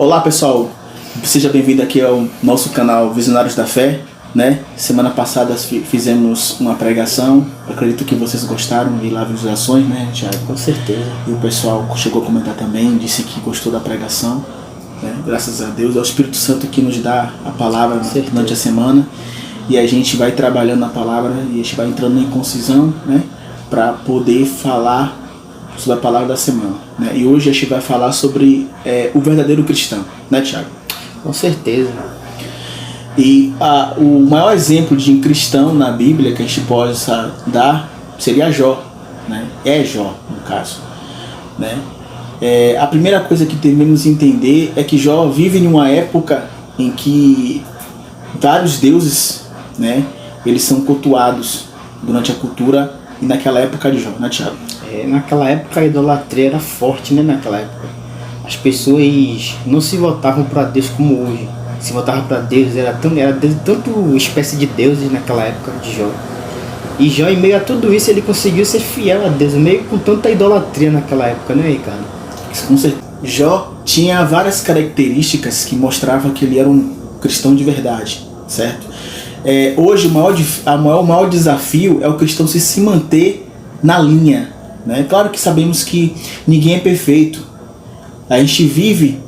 Olá pessoal, seja bem-vindo aqui ao nosso canal Visionários da Fé, né? Semana passada fizemos uma pregação, acredito que vocês gostaram de lá visualizações, né, Thiago? Com certeza. E o pessoal chegou a comentar também, disse que gostou da pregação, né? Graças a Deus, é o Espírito Santo que nos dá a palavra durante a semana, e a gente vai trabalhando a palavra e a gente vai entrando em concisão, né, para poder falar sobre a palavra da semana, né? E hoje a gente vai falar sobre o verdadeiro cristão, né, Thiago? Com certeza. E o maior exemplo de um cristão na Bíblia que a gente possa dar seria Jó, né? É Jó, no caso, né? A primeira coisa que devemos entender é que Jó vive em uma época em que vários deuses, né, eles são cultuados durante a cultura e naquela época de Jó, né, Thiago? Naquela época a idolatria era forte, né? Naquela época as pessoas não se voltavam para Deus como hoje. Se voltavam para Deus, era tanto espécie de deuses naquela época de Jó. E Jó, em meio a tudo isso, ele conseguiu ser fiel a Deus, meio com tanta idolatria naquela época, né, Ricardo? Com certeza. Jó tinha várias características que mostravam que ele era um cristão de verdade, certo? Hoje o maior desafio é o cristão se manter na linha, né? Claro que sabemos que ninguém é perfeito. A gente vive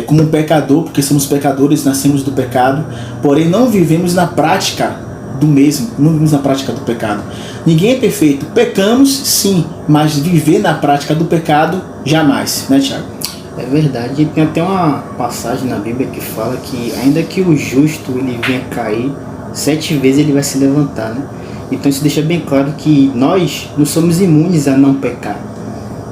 como um pecador, porque somos pecadores, nascemos do pecado, porém não vivemos na prática do mesmo, não vivemos na prática do pecado. Ninguém é perfeito, pecamos sim, mas viver na prática do pecado, jamais, né, Thiago? É verdade, tem até uma passagem na Bíblia que fala que ainda que o justo ele venha cair, 7 vezes ele vai se levantar, né? Então isso deixa bem claro que nós não somos imunes a não pecar.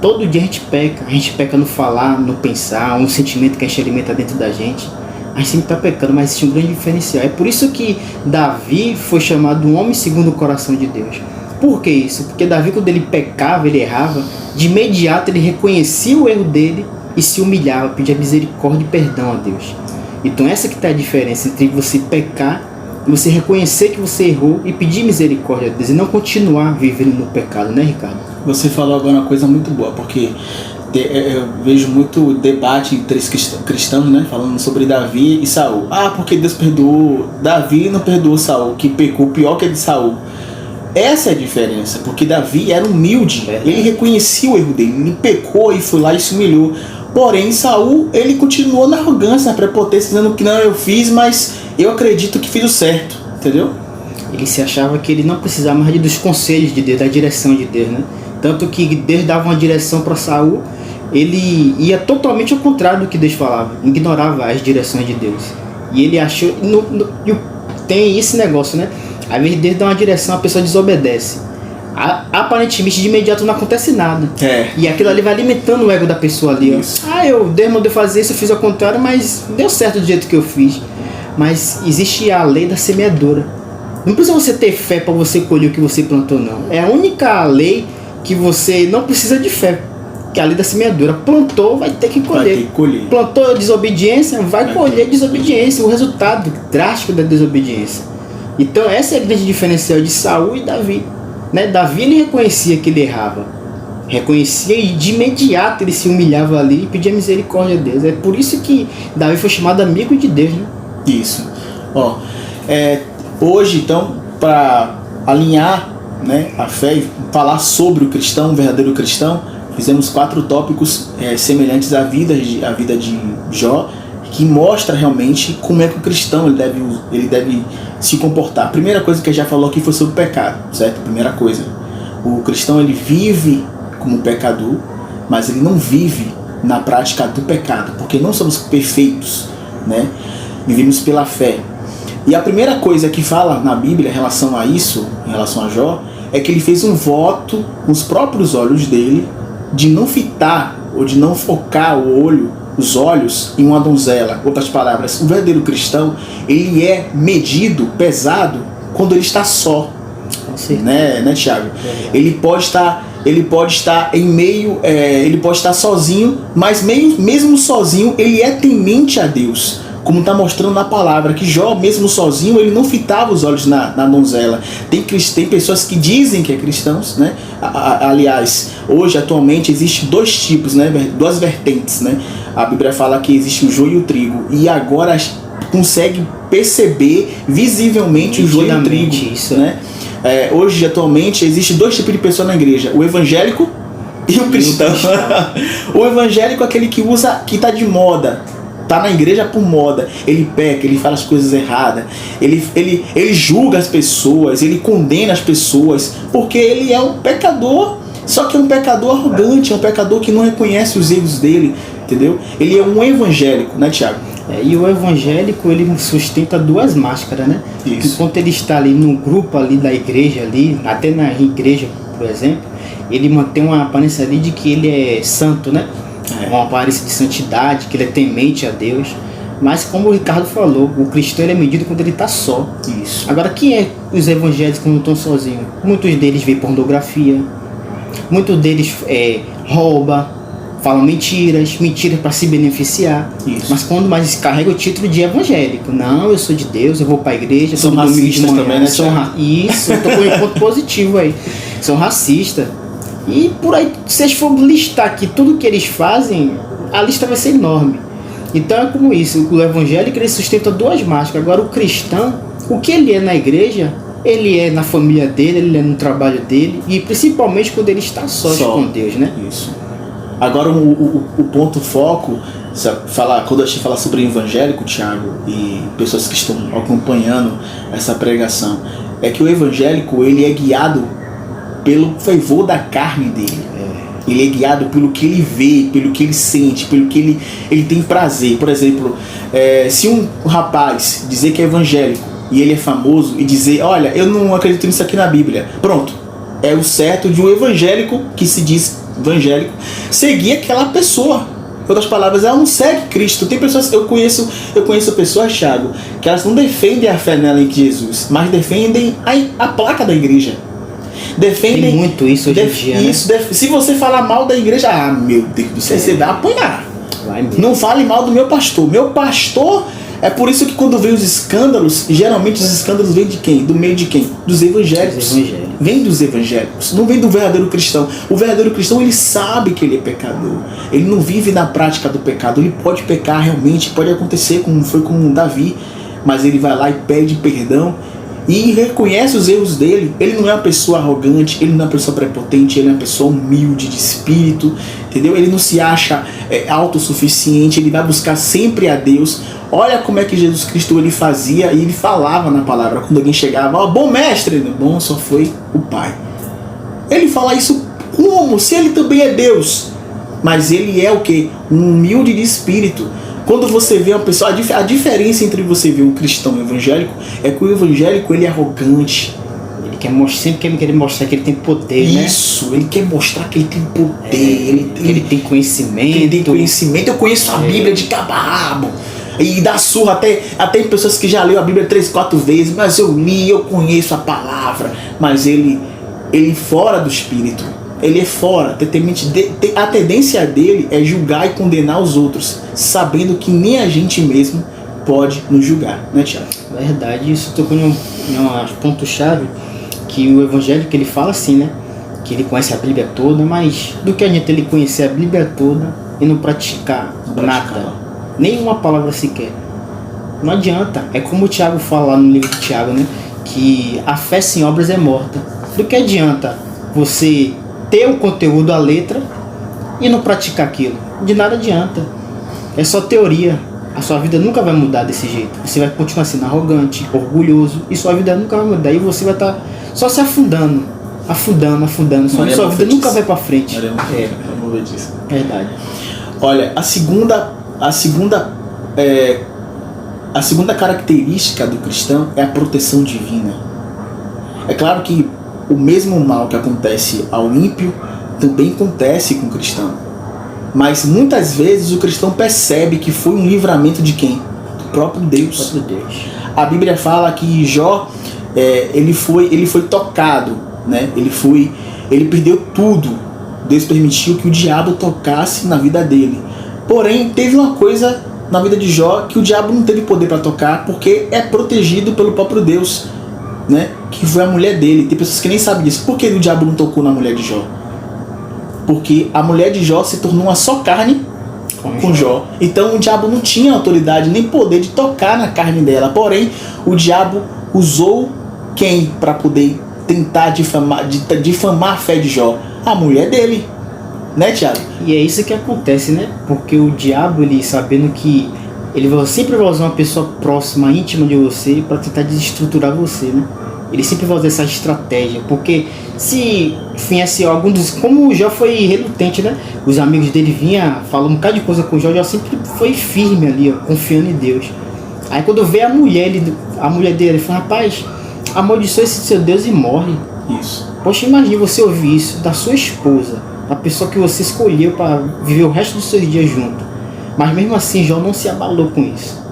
Todo dia a gente peca no falar, no pensar, um sentimento que a gente alimenta dentro da gente. A gente sempre está pecando, mas existe um grande diferencial. É por isso que Davi foi chamado um homem segundo o coração de Deus. Por que isso? Porque Davi, quando ele pecava, ele errava, de imediato ele reconhecia o erro dele e se humilhava, pedia misericórdia e perdão a Deus. Então essa que está a diferença entre você pecar, você reconhecer que você errou e pedir misericórdia a Deus e não continuar vivendo no pecado, né, Ricardo? Você falou agora uma coisa muito boa, porque eu vejo muito debate entre cristãos, né, falando sobre Davi e Saul. Porque Deus perdoou Davi e não perdoou Saul, que pecou pior que de Saul. Essa é a diferença, porque Davi era humilde, ele reconhecia o erro dele, ele pecou e foi lá e se humilhou. Porém, Saul, ele continuou na arrogância, na prepotência, dizendo que não, eu fiz, mas eu acredito que fiz o certo, entendeu? Ele se achava que ele não precisava mais dos conselhos de Deus, da direção de Deus, né? Tanto que Deus dava uma direção para Saul, ele ia totalmente ao contrário do que Deus falava, ignorava as direções de Deus. E ele achou, tem esse negócio, né? Às vezes Deus dá uma direção, a pessoa desobedece. Aparentemente de imediato não acontece nada. E aquilo ali vai alimentando o ego da pessoa ali. Deus mandou fazer isso, eu fiz ao contrário, mas deu certo do jeito que eu fiz. Mas existe a lei da semeadura. Não precisa você ter fé para você colher o que você plantou, não. É a única lei que você não precisa de fé, que é a lei da semeadura. Plantou, vai ter que colher. Plantou desobediência, vai colher desobediência. O resultado drástico da desobediência. Então essa é a grande diferencial de Saul e Davi, né? Davi, ele reconhecia que ele errava, reconhecia e de imediato ele se humilhava ali e pedia misericórdia a Deus. É por isso que Davi foi chamado amigo de Deus, né? Isso. Hoje, então, para alinhar, né, a fé e falar sobre o cristão, o verdadeiro cristão, fizemos 4 tópicos semelhantes à vida de Jó, que mostra realmente como é que o cristão ele deve se comportar. A primeira coisa que a gente já falou aqui foi sobre o pecado, certo? Primeira coisa, o cristão ele vive como pecador, mas ele não vive na prática do pecado, porque não somos perfeitos, né? Vivemos pela fé. E a primeira coisa que fala na Bíblia em relação a isso, em relação a Jó, é que ele fez um voto com os próprios olhos dele de não fitar ou de não focar os olhos em uma donzela. Outras palavras, o verdadeiro cristão, ele é medido, pesado, quando ele está só, né, Thiago? Ele pode estar em meio, ele pode estar sozinho, mas mesmo sozinho ele é temente a Deus. como está mostrando na palavra, que Jó, mesmo sozinho, ele não fitava os olhos na donzela. Tem pessoas que dizem que é cristãos, né? Aliás, hoje, atualmente, existem dois tipos, né? Duas vertentes, né? A Bíblia fala que existe o joio e o trigo, e agora consegue perceber visivelmente o joio e o trigo, isso, né? Hoje, atualmente, existem dois tipos de pessoa na igreja: o evangélico e o cristão. O evangélico é aquele que está de moda, tá na igreja por moda. Ele peca, ele fala as coisas erradas, ele julga as pessoas, ele condena as pessoas, porque ele é um pecador, só que é um pecador arrogante, é um pecador que não reconhece os erros dele, entendeu? Ele é um evangélico, né, Tiago? E o evangélico, ele sustenta duas máscaras, né? Isso. Enquanto ele está ali no grupo ali da igreja ali, até na igreja, por exemplo, ele mantém uma aparência ali de que ele é santo, né? Uma aparência de santidade, que ele é temente a Deus. Mas como o Ricardo falou, o cristão ele é medido quando ele está só. Isso. Agora, quem é os evangélicos quando estão sozinhos? Muitos deles veem pornografia, muitos deles roubam, falam mentiras para se beneficiar. Isso. Mas quando mais carrega o título de evangélico, não, eu sou de Deus, eu vou para a igreja, são todo domingo de manhã, também, né? Isso, eu tô com um ponto positivo aí. São racistas. E por aí, se vocês forem listar aqui tudo que eles fazem, a lista vai ser enorme. Então é como isso, o evangélico ele sustenta duas máscaras. Agora o cristão, o que ele é na igreja, ele é na família dele, ele é no trabalho dele, e principalmente quando ele está só com Deus, né? Isso. Agora o ponto foco, quando a gente fala sobre evangélico, Thiago, e pessoas que estão acompanhando essa pregação, é que o evangélico ele é guiado pelo fervor da carne dele. Ele é guiado pelo que ele vê, pelo que ele sente, pelo que ele tem prazer. Por exemplo, se um rapaz dizer que é evangélico e ele é famoso e dizer, olha, eu não acredito nisso aqui na Bíblia, pronto, é o certo de um evangélico que se diz evangélico seguir aquela pessoa. Em outras palavras, ela não segue Cristo. Tem pessoas, eu conheço pessoas, Thiago, que elas não defendem a fé nela em Jesus, mas defendem a placa da igreja. Defendem, tem muito isso hoje em dia, isso, né? Se você falar mal da igreja, meu Deus do céu, você vai apanhar. Não fale mal do meu pastor. Meu pastor, é por isso que quando vem os escândalos, geralmente os escândalos vêm de quem? Do meio de quem? Dos evangélicos. Vem dos evangélicos, não vem do verdadeiro cristão. O verdadeiro cristão, ele sabe que ele é pecador. Ele não vive na prática do pecado. Ele pode pecar realmente, pode acontecer como foi com Davi, mas ele vai lá e pede perdão e reconhece os erros dele. Ele não é uma pessoa arrogante, ele não é uma pessoa prepotente, ele é uma pessoa humilde de espírito, entendeu? Ele não se acha autossuficiente, ele vai buscar sempre a Deus. Olha como é que Jesus Cristo ele fazia e ele falava na palavra. Quando alguém chegava, bom mestre, bom só foi o Pai. Ele fala isso como? Se ele também é Deus. Mas ele é o que? Um humilde de espírito. Quando você vê uma pessoa, a diferença entre você ver um cristão evangélico é que o evangélico ele é arrogante. Ele sempre quer mostrar que ele tem poder, isso, né? Ele quer mostrar que ele tem poder, ele tem conhecimento. Ele tem conhecimento. Eu conheço a Bíblia de cabo a rabo. E dá surra até em pessoas que já leu a Bíblia 3, 4 vezes, mas eu li, eu conheço a palavra. Mas ele fora do espírito. Ele é fora, a tendência dele é julgar e condenar os outros, sabendo que nem a gente mesmo pode nos julgar, né, Thiago? Verdade, isso tocou em um ponto-chave, que o evangélico ele fala assim, né? Que ele conhece a Bíblia toda, mas do que adianta ele conhecer a Bíblia toda e não praticar nada, nenhuma palavra sequer? Não adianta, é como o Tiago fala lá no livro de Tiago, né? Que a fé sem obras é morta. Do que adianta você ter o conteúdo, a letra, e não praticar aquilo? De nada adianta. É só teoria. A sua vida nunca vai mudar desse jeito. Você vai continuar sendo arrogante, orgulhoso, e sua vida nunca vai mudar. E você vai estar só se afundando. Sua vida nunca vai para frente. Vamos ver disso. Verdade. Olha, a segunda característica do cristão é a proteção divina. É claro que o mesmo mal que acontece ao ímpio também acontece com o cristão. Mas muitas vezes o cristão percebe que foi um livramento de quem? Do próprio Deus. A Bíblia fala que Jó, ele foi tocado, né? Ele perdeu tudo. Deus permitiu que o diabo tocasse na vida dele. Porém, teve uma coisa na vida de Jó que o diabo não teve poder para tocar, porque é protegido pelo próprio Deus, né? Que foi a mulher dele. Tem pessoas que nem sabem disso. Por que o diabo não tocou na mulher de Jó? Porque a mulher de Jó se tornou uma só carne com Jó. Então o diabo não tinha autoridade nem poder de tocar na carne dela. Porém, o diabo usou quem para poder tentar difamar a fé de Jó? A mulher dele. Né, Thiago? E é isso que acontece, né? Porque o diabo, ele sabendo que ele sempre vai usar uma pessoa próxima, íntima de você, para tentar desestruturar você, né? Ele sempre vai usar essa estratégia, porque se viesse algum dos... Como o Jó foi relutante, né? Os amigos dele vinham, falam um bocado de coisa com o Jó, Jó sempre foi firme ali, ó, confiando em Deus. Aí quando veio a mulher dele, ele falou, rapaz, amaldiçoa esse seu Deus e morre. Isso. Poxa, imagine você ouvir isso da sua esposa, a pessoa que você escolheu para viver o resto dos seus dias junto. Mas mesmo assim, Jó não se abalou com isso,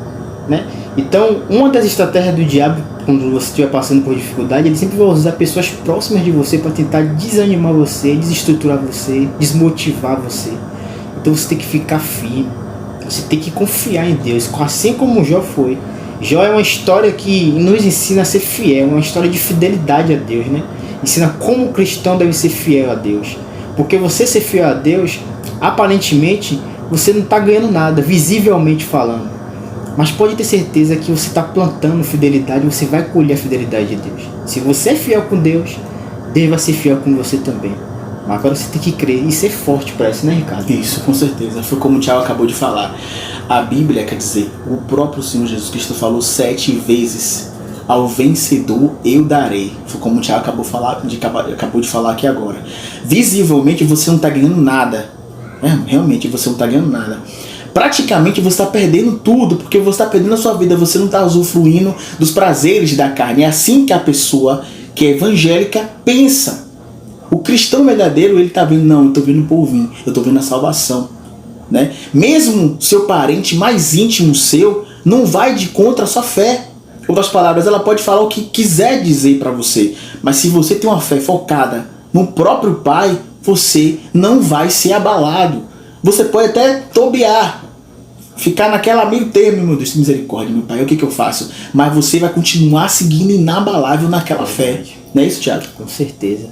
né? Então, uma das estratégias do diabo, quando você estiver passando por dificuldade, ele sempre vai usar pessoas próximas de você para tentar desanimar você, desestruturar você, desmotivar você. Então você tem que ficar firme, você tem que confiar em Deus, assim como Jó foi. Jó é uma história que nos ensina a ser fiel, uma história de fidelidade a Deus, né? Ensina como o cristão deve ser fiel a Deus. Porque você ser fiel a Deus, aparentemente, você não está ganhando nada, visivelmente falando. Mas pode ter certeza que você está plantando fidelidade, você vai colher a fidelidade de Deus. Se você é fiel com Deus, Deus vai ser fiel com você também. Mas agora você tem que crer e ser forte para isso, né, Ricardo? Isso, com certeza. Foi como o Thiago acabou de falar. A Bíblia, quer dizer, o próprio Senhor Jesus Cristo falou 7 vezes: ao vencedor eu darei. Foi como o Thiago acabou de falar aqui agora. Visivelmente você não está ganhando nada. Realmente você não está ganhando nada. Praticamente você está perdendo tudo, porque você está perdendo a sua vida, você não está usufruindo dos prazeres da carne. É assim que a pessoa que é evangélica pensa. O cristão verdadeiro, ele está vendo, não, eu estou vendo por vir, eu estou vendo a salvação, né? Mesmo seu parente mais íntimo seu não vai de contra a sua fé. Em outras palavras, ela pode falar o que quiser dizer para você, mas se você tem uma fé focada no próprio Pai, você não vai ser abalado. Você pode até tobear, ficar naquela meio termo, meu Deus, misericórdia, meu Pai, o que eu faço? Mas você vai continuar seguindo inabalável naquela fé. Não é isso, Thiago? Com certeza.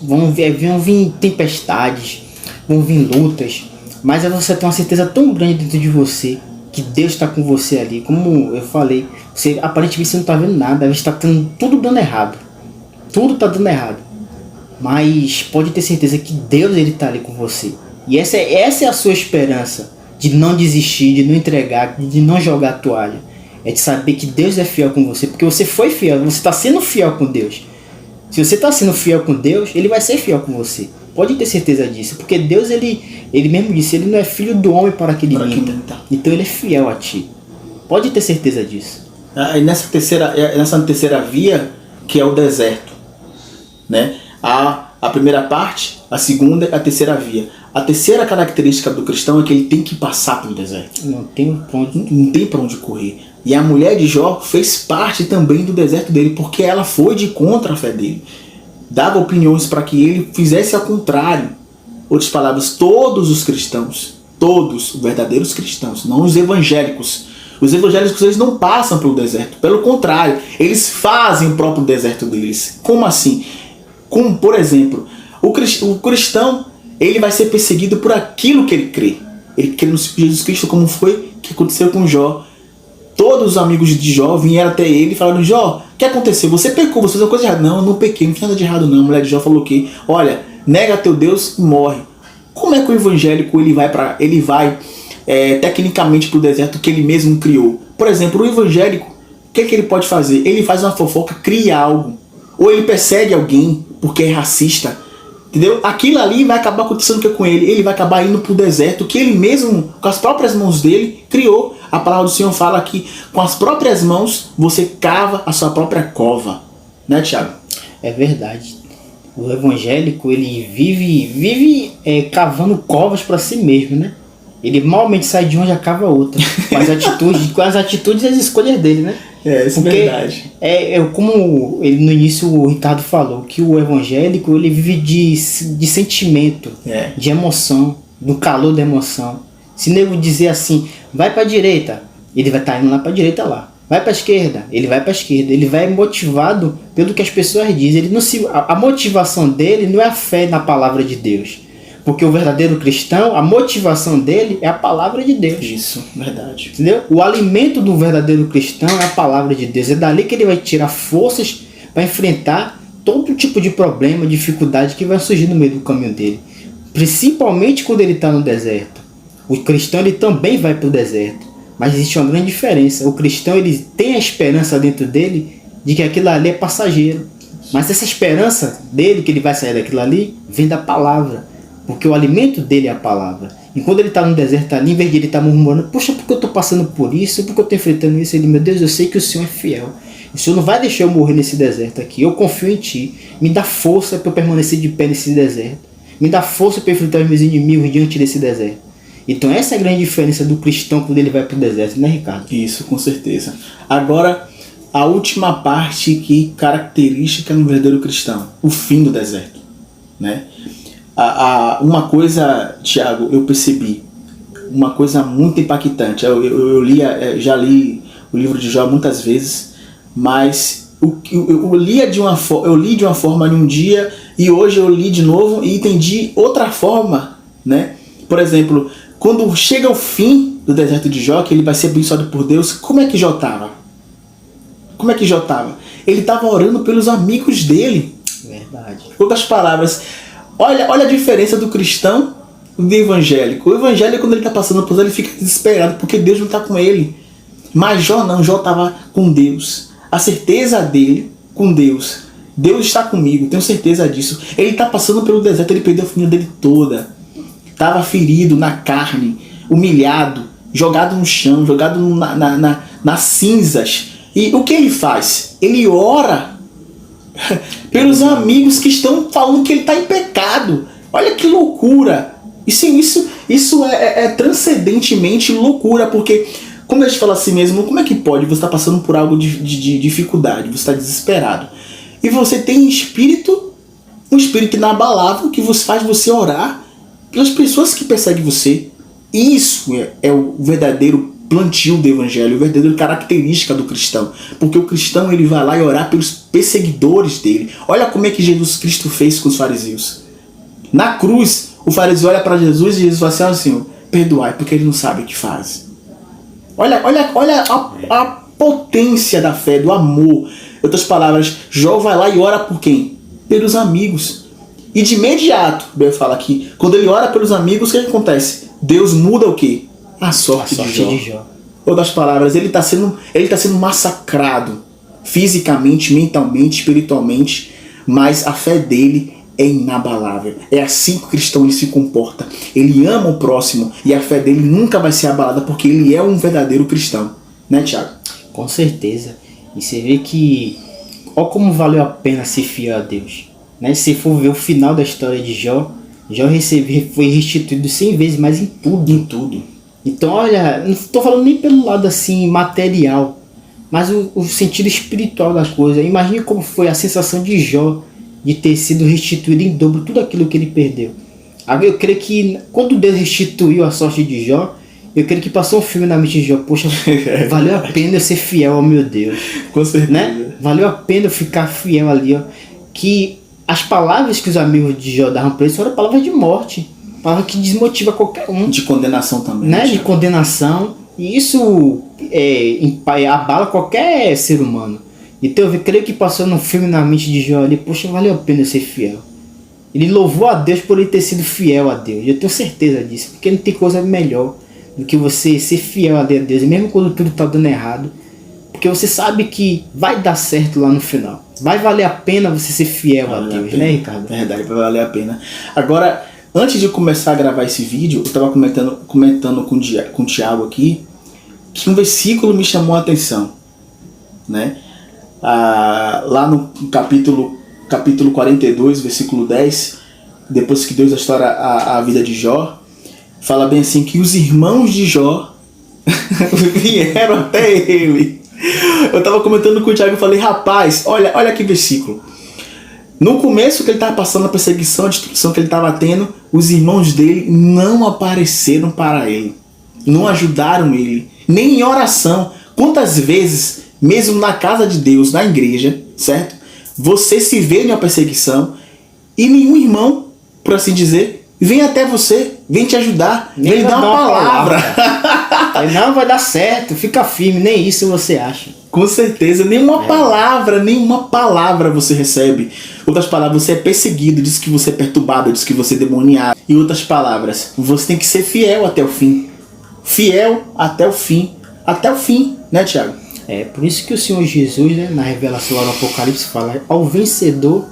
Vão vir tempestades, vão vir lutas, mas você tem uma certeza tão grande dentro de você que Deus está com você ali. Como eu falei, você aparentemente você não está vendo nada, está tudo dando errado. Tudo está dando errado. Mas pode ter certeza que Deus está ali com você. E essa é a sua esperança, de não desistir, de não entregar, de não jogar a toalha. É de saber que Deus é fiel com você, porque você foi fiel, você está sendo fiel com Deus. Se você está sendo fiel com Deus, Ele vai ser fiel com você. Pode ter certeza disso, porque Deus, Ele mesmo disse, Ele não é filho do homem para que Ele minta. Então Ele é fiel a ti. Pode ter certeza disso. E nessa terceira via, que é o deserto, né? A primeira parte, a segunda e a terceira via. A terceira característica do cristão é que ele tem que passar pelo deserto. Não tem para onde correr. E a mulher de Jó fez parte também do deserto dele, porque ela foi de contra a fé dele. Dava opiniões para que ele fizesse ao contrário. Outras palavras, todos os cristãos, todos os verdadeiros cristãos, não os evangélicos. Os evangélicos, eles não passam pelo deserto. Pelo contrário, eles fazem o próprio deserto deles. Como assim? Como, por exemplo, o cristão, ele vai ser perseguido por aquilo que ele crê. Ele crê no Jesus Cristo, como foi que aconteceu com Jó. Todos os amigos de Jó vieram até ele e falaram: Jó, o que aconteceu? Você pecou, você fez uma coisa errada. Não, eu não pequei, não fiz nada de errado não. A mulher de Jó falou que, olha, nega teu Deus e morre. Como é que o evangélico ele vai tecnicamente para o deserto que ele mesmo criou? Por exemplo, o evangélico, o que ele pode fazer? Ele faz uma fofoca, cria algo. Ou ele persegue alguém porque é racista. Entendeu? Aquilo ali vai acabar acontecendo o que com ele? Ele vai acabar indo para o deserto que ele mesmo, com as próprias mãos dele, criou. A palavra do Senhor fala que com as próprias mãos você cava a sua própria cova. Né, Thiago? É verdade. O evangélico, ele vive cavando covas para si mesmo, né? Ele malmente sai de onde acaba outra. Com as atitudes e as escolhas dele, né? Isso é verdade. Como no início o Ricardo falou, que o evangélico ele vive de sentimento, de emoção, do calor da emoção. Se o nego dizer assim, vai para a direita, ele vai estar indo lá para a direita lá. Vai para a esquerda, ele vai para a esquerda. Ele vai motivado pelo que as pessoas dizem. Ele não se, a motivação dele não é a fé na palavra de Deus. Porque o verdadeiro cristão, a motivação dele é a palavra de Deus. Isso, verdade. Entendeu? O alimento do verdadeiro cristão é a palavra de Deus. É dali que ele vai tirar forças para enfrentar todo tipo de problema, dificuldade que vai surgir no meio do caminho dele. Principalmente quando ele está no deserto. O cristão ele também vai para o deserto. Mas existe uma grande diferença. O cristão ele tem a esperança dentro dele de que aquilo ali é passageiro. Mas essa esperança dele, que ele vai sair daquilo ali, vem da palavra. Porque o alimento dele é a palavra. E quando ele está no deserto ali, em vez de ele estar murmurando, poxa, porque eu estou passando por isso, porque eu estou enfrentando isso, ele, meu Deus, eu sei que o Senhor é fiel. O Senhor não vai deixar eu morrer nesse deserto aqui. Eu confio em Ti. Me dá força para eu permanecer de pé nesse deserto. Me dá força para enfrentar os meus inimigos diante desse deserto. Então essa é a grande diferença do cristão quando ele vai para o deserto, né, Ricardo? Isso, com certeza. Agora, a última parte que característica no verdadeiro cristão, o fim do deserto, né? Uma coisa, Tiago, eu percebi, uma coisa muito impactante. Já li o livro de Jó muitas vezes, mas eu li de uma forma em um dia e hoje eu li de novo e entendi outra forma, né? Por exemplo, quando chega o fim do deserto de Jó, que ele vai ser abençoado por Deus, como é que Jó estava? Ele estava orando pelos amigos dele. Verdade. Outras palavras, olha a diferença do cristão e do evangélico. O evangélico, quando ele está passando por isso, ele fica desesperado porque Deus não está com ele. Mas Jó não, Jó estava com Deus. A certeza dele com Deus. Deus está comigo, tenho certeza disso. Ele está passando pelo deserto, ele perdeu a família dele toda. Estava ferido na carne, humilhado, jogado no chão, jogado nas cinzas. E o que ele faz? Ele ora pelos amigos que estão falando que ele está em pecado. Olha que loucura! Isso é transcendentemente loucura, porque como a gente fala assim mesmo, como é que pode você estar passando por algo de dificuldade, você está desesperado, e você tem um espírito inabalável que faz você orar pelas pessoas que perseguem você. Isso é o verdadeiro plantio do evangelho, a verdadeira característica do cristão. Porque o cristão ele vai lá e orar pelos perseguidores dele. Olha como é que Jesus Cristo fez com os fariseus. Na cruz, o fariseu olha para Jesus e Jesus fala assim, Senhor, perdoai, porque ele não sabe o que faz. Olha a potência da fé, do amor. Em outras palavras, Jó vai lá e ora por quem? Pelos amigos. E de imediato, Bel fala aqui, quando ele ora pelos amigos, o que acontece? Deus muda o quê? A sorte de Jó. Outras palavras, ele está sendo massacrado fisicamente, mentalmente, espiritualmente, mas a fé dele é inabalável. É assim que o cristão ele se comporta. Ele ama o próximo e a fé dele nunca vai ser abalada porque ele é um verdadeiro cristão. Né, Tiago? Com certeza. E você vê que olha como valeu a pena ser fiel a Deus. Né? Se for ver o final da história de Jó, foi restituído 100 vezes mais em tudo. Em tudo. Então, olha, não estou falando nem pelo lado assim material, mas o sentido espiritual da coisa. Imagine como foi a sensação de Jó de ter sido restituído em dobro tudo aquilo que ele perdeu. Eu creio que quando Deus restituiu a sorte de Jó, eu creio que passou um filme na mente de Jó. Poxa, valeu a pena eu ser fiel ao meu Deus. Com certeza. Né? Valeu a pena eu ficar fiel ali. Ó. Que as palavras que os amigos de Jó davam para ele eram palavras de morte. Palavra que desmotiva qualquer um. De condenação também. Né? De condenação. E isso abala qualquer ser humano. Então eu creio que passou no filme na mente de Jó ali, poxa, valeu a pena eu ser fiel. Ele louvou a Deus por ele ter sido fiel a Deus. Eu tenho certeza disso. Porque não tem coisa melhor do que você ser fiel a Deus. Mesmo quando tudo está dando errado. Porque você sabe que vai dar certo lá no final. Vai valer a pena você ser fiel a Deus, né, Ricardo? Verdade, vai valer a pena. Agora, antes de começar a gravar esse vídeo, eu estava comentando com o Tiago aqui, que um versículo me chamou a atenção, né? Lá no capítulo 42, versículo 10, depois que Deus restaura a vida de Jó, fala bem assim, que os irmãos de Jó vieram até ele. Eu estava comentando com o Tiago e falei, rapaz, olha que versículo. No começo que ele estava passando a perseguição, a destruição que ele estava tendo, os irmãos dele não apareceram para ele. não ajudaram ele, nem em oração. Quantas vezes, mesmo na casa de Deus, na igreja, certo? Você se vê em uma perseguição e nenhum irmão, por assim dizer, vem até você, vem te ajudar, Nem vem vai dar uma palavra. Aí, não, vai dar certo, fica firme, nem isso você acha. Com certeza, nenhuma palavra você recebe. Outras palavras, você é perseguido, diz que você é perturbado, diz que você é demoniado. E outras palavras, você tem que ser fiel até o fim. Fiel até o fim. Até o fim, né, Tiago? É, por isso que o Senhor Jesus, né, na revelação lá no Apocalipse, fala: ao vencedor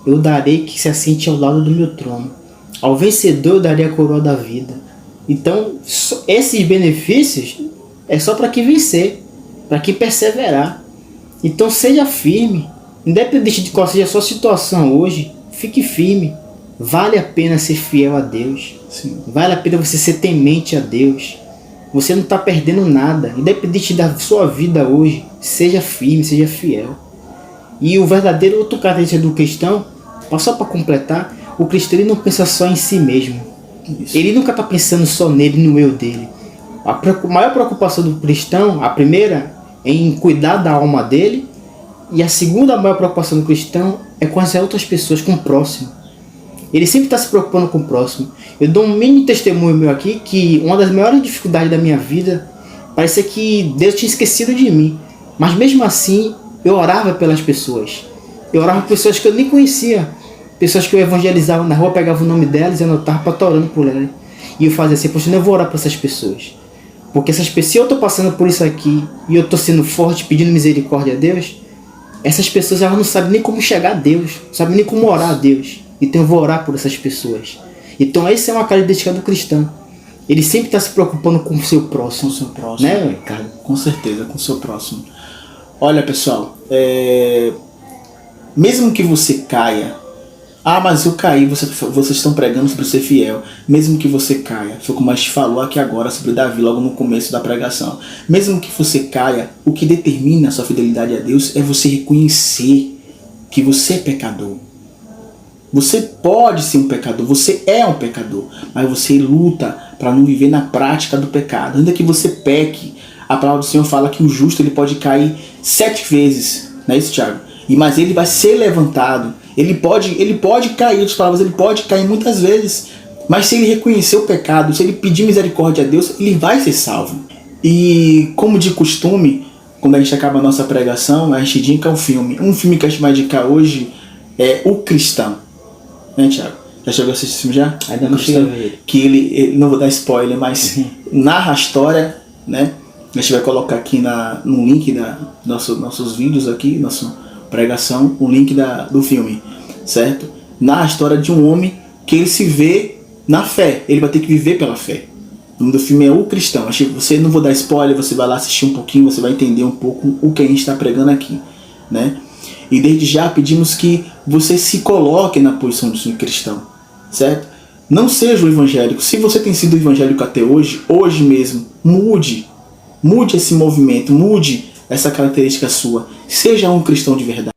eu darei que se assente ao lado do meu trono. Ao vencedor eu darei a coroa da vida. Então, esses benefícios é só para quem vencer, para quem perseverar. Então, seja firme. Independente de qual seja a sua situação hoje, fique firme. Vale a pena ser fiel a Deus. Sim. Vale a pena você ser temente a Deus. Você não está perdendo nada. Independente da sua vida hoje, seja firme, seja fiel. E o verdadeiro outro característica do cristão, só para completar, o cristão ele não pensa só em si mesmo. Isso. Ele nunca está pensando só nele, no eu dele. A maior preocupação do cristão, a primeira, é em cuidar da alma dele. E a segunda maior preocupação do cristão é com as outras pessoas, com o próximo. Ele sempre está se preocupando com o próximo. Eu dou um mini testemunho meu aqui, que uma das maiores dificuldades da minha vida, parecia que Deus tinha esquecido de mim. Mas mesmo assim, eu orava pelas pessoas. Eu orava por pessoas que eu nem conhecia. Pessoas que eu evangelizava na rua, pegava o nome delas e anotava para estar orando por elas. E eu fazia assim: poxa, eu vou orar por essas pessoas. Porque essas pessoas, se eu estou passando por isso aqui, e eu estou sendo forte, pedindo misericórdia a Deus, essas pessoas elas não sabem nem como chegar a Deus, não sabem nem como orar a Deus. Então eu vou orar por essas pessoas. Então essa é uma característica do cristão. Ele sempre está se preocupando com o seu próximo. Com o seu próximo. Né, Ricardo? Com certeza, com o seu próximo. Olha, pessoal, mesmo que você caia, mas eu caí, vocês estão pregando sobre ser fiel. Mesmo que você caia, foi como a gente falou aqui agora sobre Davi, logo no começo da pregação. Mesmo que você caia, o que determina a sua fidelidade a Deus é você reconhecer que você é pecador. Você pode ser um pecador, você é um pecador, mas você luta para não viver na prática do pecado. Ainda que você peque, a palavra do Senhor fala que o justo ele pode cair 7 vezes, não é isso, Tiago? Mas ele vai ser levantado. Ele pode cair, outras palavras, ele pode cair muitas vezes, mas se ele reconhecer o pecado, se ele pedir misericórdia a Deus, ele vai ser salvo. E como de costume, quando a gente acaba a nossa pregação, a gente indica um filme. Um filme que a gente vai indicar hoje é O Cristão. Né, Thiago? Já chegou a assistir esse filme já? Ainda não cheguei a ver. Que ele, não vou dar spoiler, mas narra a história, né? A gente vai colocar aqui no link nossos vídeos aqui, nossa pregação, o link do filme, certo? Narra a história de um homem que ele se vê na fé, ele vai ter que viver pela fé. O nome do filme é O Cristão. Acho que você, não vou dar spoiler, você vai lá assistir um pouquinho, você vai entender um pouco o que a gente está pregando aqui, né? E desde já pedimos que você se coloque na posição de um cristão, certo? Não seja um evangélico. Se você tem sido evangélico até hoje mesmo, mude esse movimento, mude essa característica sua. Seja um cristão de verdade.